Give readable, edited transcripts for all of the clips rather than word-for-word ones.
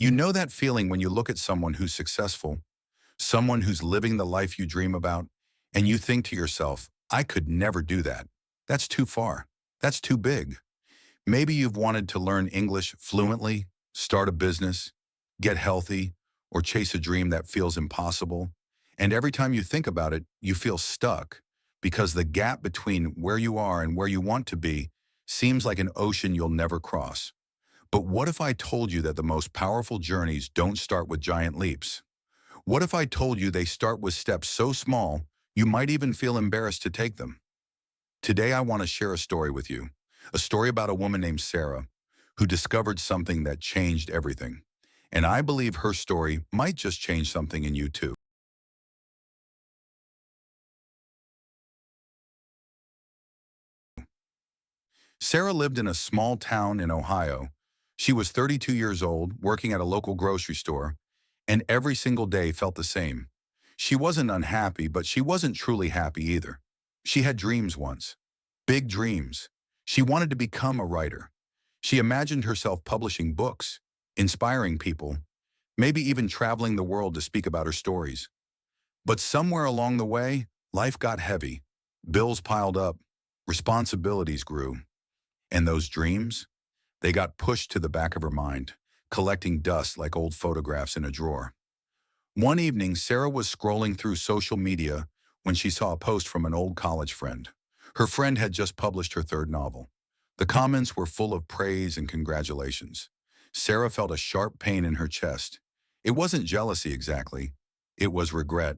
You know that feeling when you look at someone who's successful, someone who's living the life you dream about, and you think to yourself, I could never do that. That's too far. That's too big. Maybe you've wanted to learn English fluently, start a business, get healthy, or chase a dream that feels impossible. And every time you think about it, you feel stuck because the gap between where you are and where you want to be seems like an ocean you'll never cross. But what if I told you that the most powerful journeys don't start with giant leaps? What if I told you they start with steps so small, you might even feel embarrassed to take them? Today, I want to share a story with you, a story about a woman named Sarah who discovered something that changed everything. And I believe her story might just change something in you too. Sarah lived in a small town in Ohio. She was 32 years old, working at a local grocery store, and every single day felt the same. She wasn't unhappy, but she wasn't truly happy either. She had dreams once, big dreams. She wanted to become a writer. She imagined herself publishing books, inspiring people, maybe even traveling the world to speak about her stories. But somewhere along the way, life got heavy. Bills piled up, responsibilities grew, and those dreams, they got pushed to the back of her mind, collecting dust like old photographs in a drawer. One evening, Sarah was scrolling through social media when she saw a post from an old college friend. Her friend had just published her third novel. The comments were full of praise and congratulations. Sarah felt a sharp pain in her chest. It wasn't jealousy exactly. It was regret.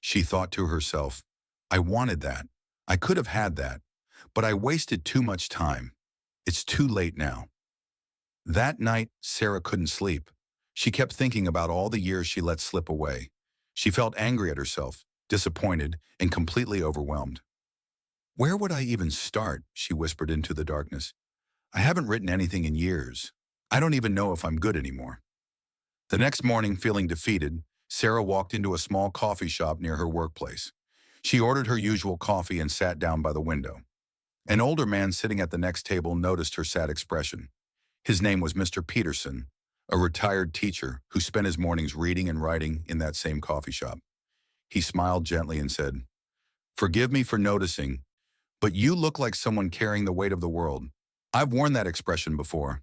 She thought to herself, I wanted that. I could have had that, but I wasted too much time. It's too late now. That night, Sarah couldn't sleep. She kept thinking about all the years she let slip away. She felt angry at herself, disappointed, and completely overwhelmed. Where would I even start? She whispered into the darkness. I haven't written anything in years. I don't even know if I'm good anymore. The next morning, feeling defeated, Sarah walked into a small coffee shop near her workplace. She ordered her usual coffee and sat down by the window. An older man sitting at the next table noticed her sad expression. His name was Mr. Peterson, a retired teacher who spent his mornings reading and writing in that same coffee shop. He smiled gently and said, Forgive me for noticing, but you look like someone carrying the weight of the world. I've worn that expression before.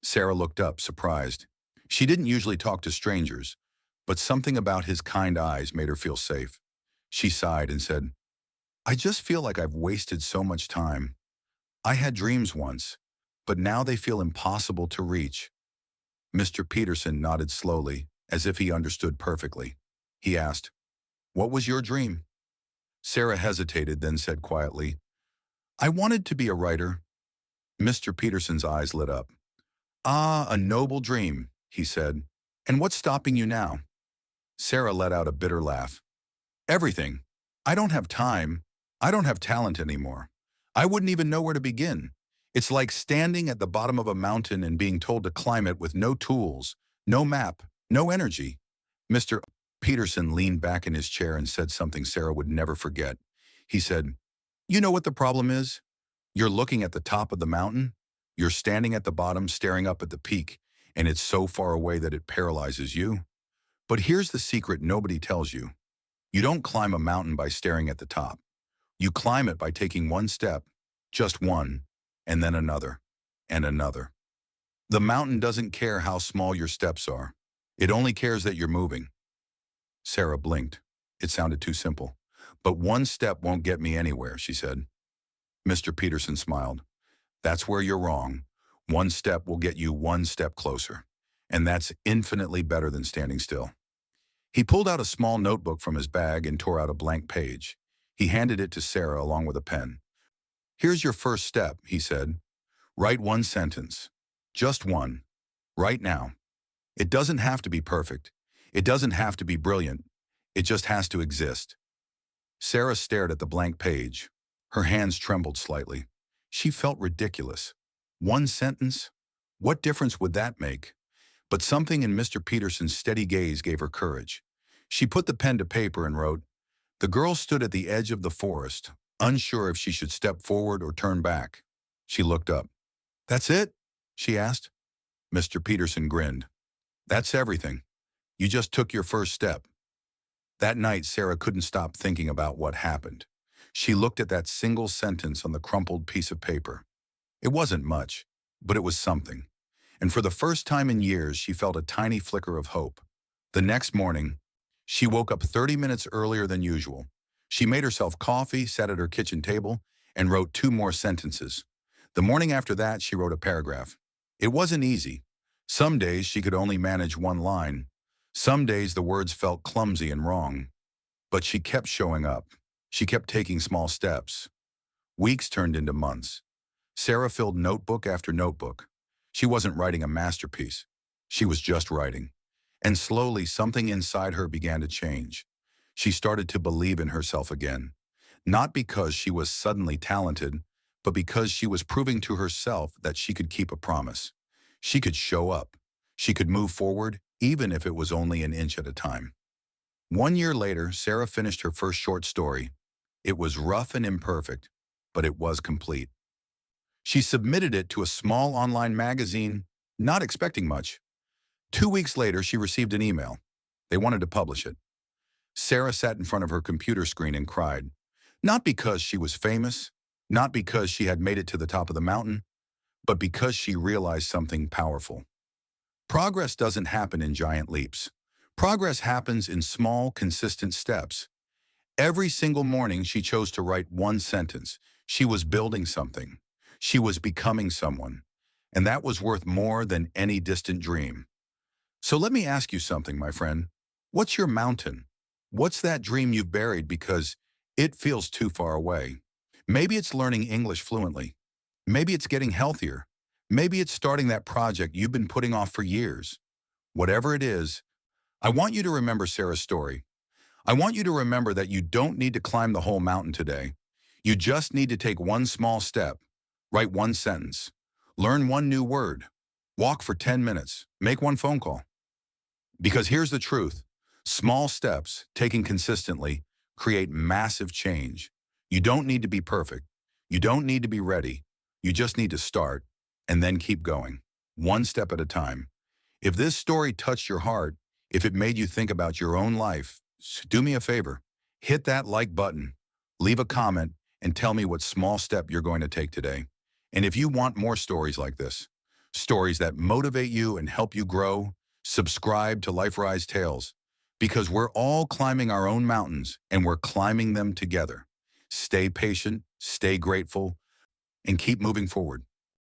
Sarah looked up, surprised. She didn't usually talk to strangers, but something about his kind eyes made her feel safe. She sighed and said, I just feel like I've wasted so much time. I had dreams once, but now they feel impossible to reach. Mr. Peterson nodded slowly, as if he understood perfectly. He asked, What was your dream? Sarah hesitated, then said quietly, I wanted to be a writer. Mr. Peterson's eyes lit up. Ah, a noble dream, he said. And what's stopping you now? Sarah let out a bitter laugh. Everything. I don't have time. I don't have talent anymore. I wouldn't even know where to begin. It's like standing at the bottom of a mountain and being told to climb it with no tools, no map, no energy. Mr. Peterson leaned back in his chair and said something Sarah would never forget. He said, You know what the problem is? You're looking at the top of the mountain. You're standing at the bottom, staring up at the peak, and it's so far away that it paralyzes you. But here's the secret nobody tells you. You don't climb a mountain by staring at the top. You climb it by taking one step, just one, and then another, and another. The mountain doesn't care how small your steps are. It only cares that you're moving. Sarah blinked. It sounded too simple. But one step won't get me anywhere, she said. Mr. Peterson smiled. That's where you're wrong. One step will get you one step closer. And that's infinitely better than standing still. He pulled out a small notebook from his bag and tore out a blank page. He handed it to Sarah along with a pen. Here's your first step, he said. Write one sentence. Just one. Right now. It doesn't have to be perfect. It doesn't have to be brilliant. It just has to exist. Sarah stared at the blank page. Her hands trembled slightly. She felt ridiculous. One sentence? What difference would that make? But something in Mr. Peterson's steady gaze gave her courage. She put the pen to paper and wrote, The girl stood at the edge of the forest, unsure if she should step forward or turn back. She looked up. That's it? She asked. Mr. Peterson grinned. That's everything. You just took your first step. That night, Sarah couldn't stop thinking about what happened. She looked at that single sentence on the crumpled piece of paper. It wasn't much, but it was something. And for the first time in years, she felt a tiny flicker of hope. The next morning, she woke up 30 minutes earlier than usual. She made herself coffee, sat at her kitchen table, and wrote 2 more sentences. The morning after that, she wrote a paragraph. It wasn't easy. Some days she could only manage one line. Some days the words felt clumsy and wrong. But she kept showing up. She kept taking small steps. Weeks turned into months. Sarah filled notebook after notebook. She wasn't writing a masterpiece. She was just writing. And slowly, something inside her began to change. She started to believe in herself again. Not because she was suddenly talented, but because she was proving to herself that she could keep a promise. She could show up. She could move forward, even if it was only an inch at a time. 1 year later, Sarah finished her first short story. It was rough and imperfect, but it was complete. She submitted it to a small online magazine, not expecting much. 2 weeks later, she received an email. They wanted to publish it. Sarah sat in front of her computer screen and cried. Not because she was famous, not because she had made it to the top of the mountain, but because she realized something powerful. Progress doesn't happen in giant leaps. Progress happens in small, consistent steps. Every single morning, she chose to write one sentence. She was building something. She was becoming someone. And that was worth more than any distant dream. So let me ask you something, my friend. What's your mountain? What's that dream you've buried because it feels too far away? Maybe it's learning English fluently. Maybe it's getting healthier. Maybe it's starting that project you've been putting off for years. Whatever it is, I want you to remember Sarah's story. I want you to remember that you don't need to climb the whole mountain today. You just need to take one small step, write one sentence, learn one new word, walk for 10 minutes, make one phone call. Because here's the truth. Small steps, taken consistently, create massive change. You don't need to be perfect. You don't need to be ready. You just need to start and then keep going, one step at a time. If this story touched your heart, if it made you think about your own life, do me a favor. Hit that like button, leave a comment, and tell me what small step you're going to take today. And if you want more stories like this, stories that motivate you and help you grow, subscribe to Life Rise Tales, because we're all climbing our own mountains and we're climbing them together. Stay patient, stay grateful, and keep moving forward.